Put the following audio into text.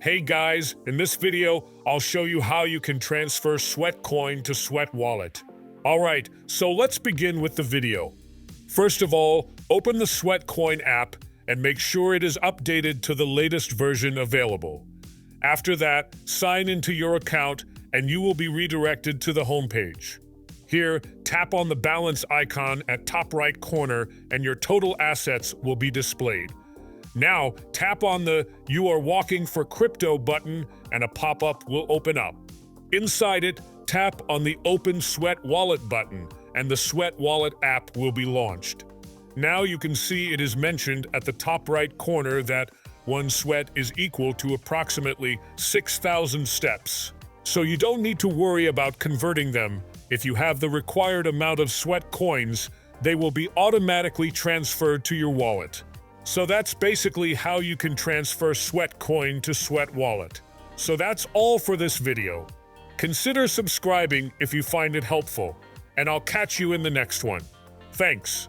Hey guys, in this video, I'll show you how you can transfer Sweatcoin to Sweat Wallet. Alright, so let's begin with the video. First of all, open the Sweatcoin app and make sure it is updated to the latest version available. After that, sign into your account and you will be redirected to the homepage. Here, tap on the balance icon at top right corner and your total assets will be displayed. Now, tap on the "You are walking for crypto" button and a pop-up will open up. Inside it, tap on the Open Sweat Wallet button and the Sweat Wallet app will be launched. Now you can see it is mentioned at the top right corner that 1 sweat is equal to approximately 6,000 steps. So you don't need to worry about converting them. If you have the required amount of sweat coins, they will be automatically transferred to your wallet. So that's basically how you can transfer Sweatcoin to Sweat Wallet. So that's all for this video. Consider subscribing if you find it helpful, and I'll catch you in the next one. Thanks.